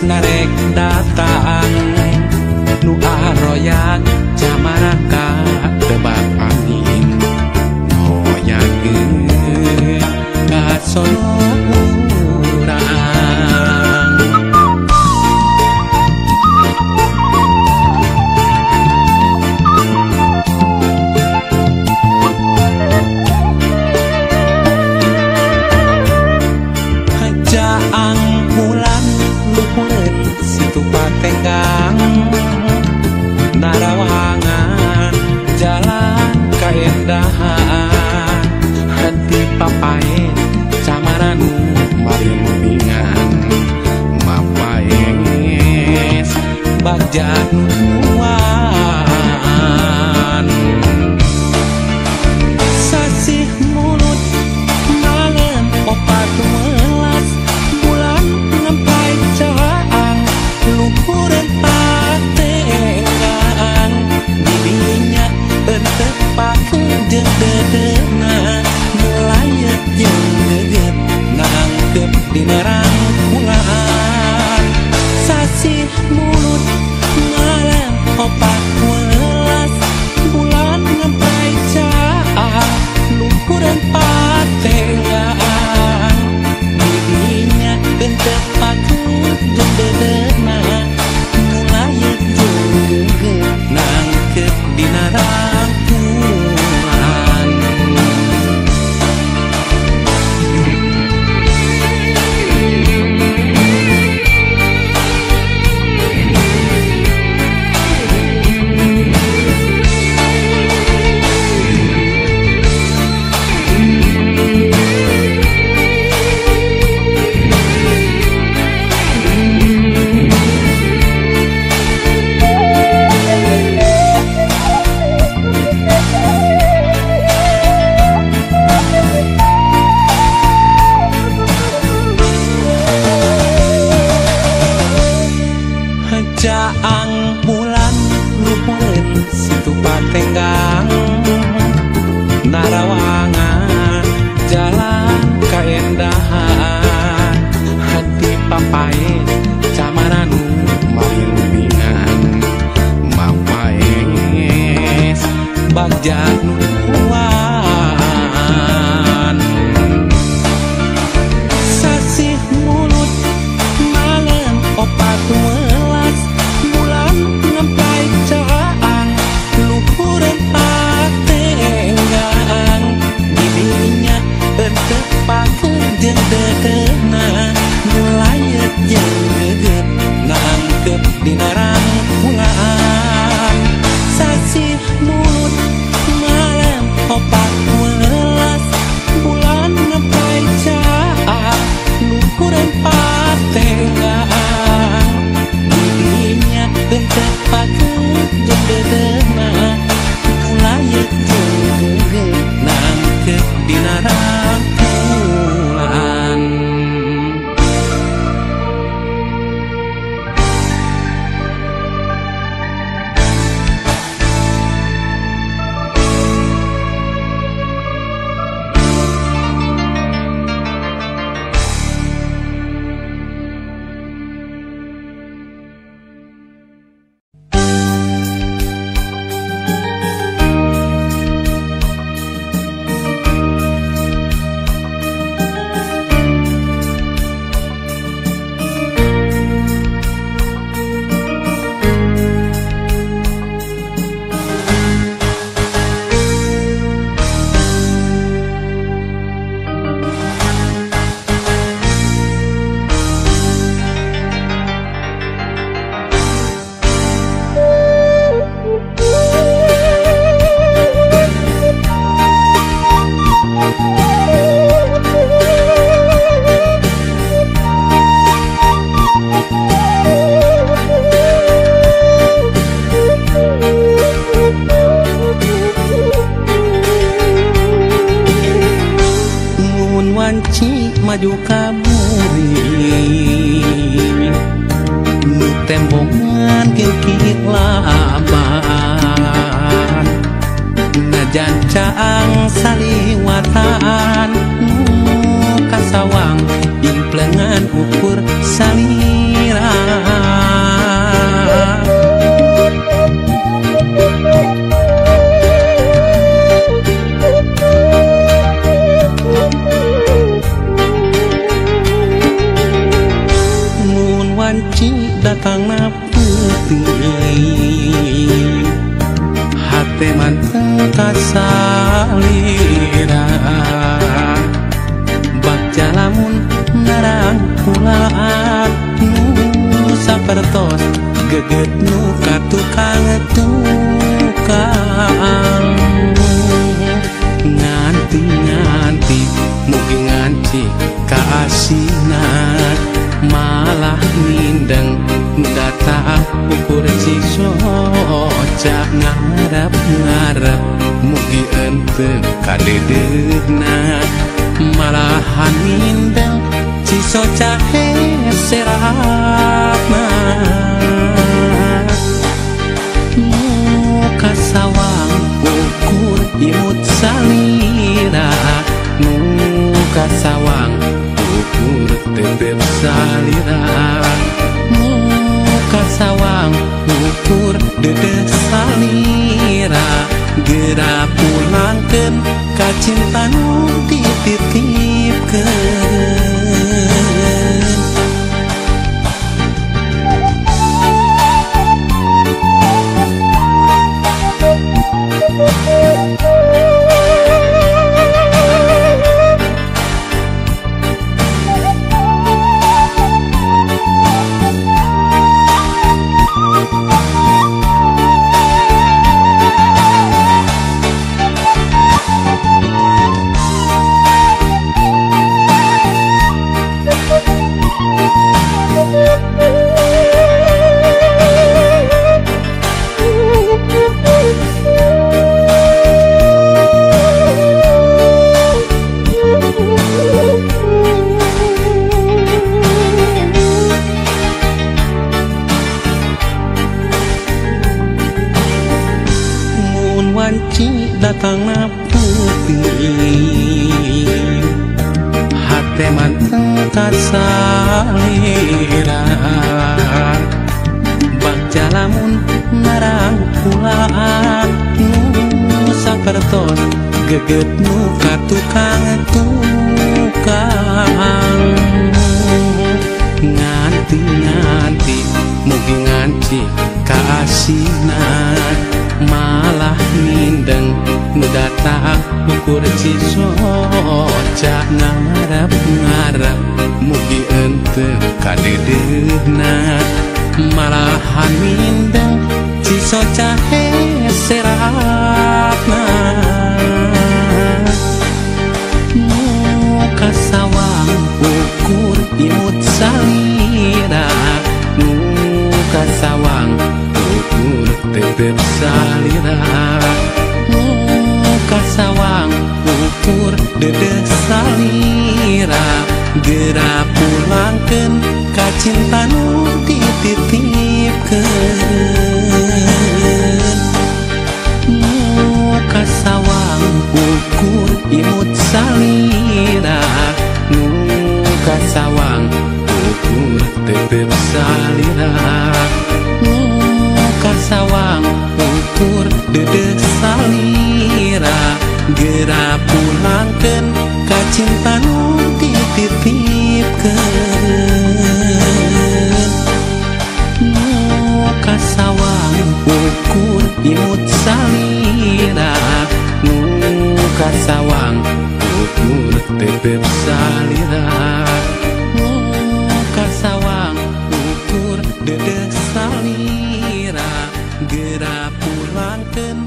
narek datang nu aroyak jamaraka tebak angin hoyakeun kasorang hajaang bulan luhureun situ patenggang narawangan jalan kaendahan hati papae camaranu marimbingan mapaes bagja nuan sasih mulut malam opat welas bulan ngempai caang luhureun patenggang didinya entepak jeung dedeuna melayet jeung geget nangkep dina rangkulan sasih mulut ngalem opat welas bulan ngempai caang luhureun patenggang didinya entepak jeung dedeuna melayet jeung geget nangkep dina rangkulan hajaang bulan luhureun situ patenggang narawangan jalan kaendahan hati papae camaranu marimbingan mapaes bagja nuan sasih mulut malam opat welas bulan ngempai caang luhureun patenggang didinya entepak jeung dedeuna melayet jeung geget nangkep dina rangkulan sasih mulut ngalem opat welas bulan ngempai caang luhureun patenggang didinya entepak jeung dedeuna melayet jeung geget nangkep dina rangkulan maju kamuri nu tembongan kikit laban najan caang saliwatan nu kasawang implengan ukur salira wanci datang na putih hate manteng kasalira bak jalamun narang kulaan nu sapertos geget nu katukang tukang nganti mugi nganci kaasina malah mindeng data ukur cisoca ngarep mugi ente kadedegna malahan mindeng cisoca serapna muka sawang ukur imut salira muka sawang ukur tetep salira muka sawang ukur dede salira gera pulangkeun ka cinta nu dititipkeun. Wanci datang na putih hate manteng kasalira bak jalamun narang kulaan nu sapertos geget nu katukang nganti mugi nganci kaasina malah mindeng nu datang ukur cisoca ngarep mugi ente kadedegna malahan mindeng cisoca serapna muka sawang ukur imut salira muka sawang ukur tetep salira muka sawang ukur dede salira gera pulangkeun ka cinta nu dititipkeun muka sawang ukur imut salira muka sawang ukur tetep salira muka sawang ukur dede salira gera pulangkeun ka cinta nu dititipkeun muka sawang ukur imut salira muka sawang ukur tetep salira muka sawang ukur dede salira gera pulangkeun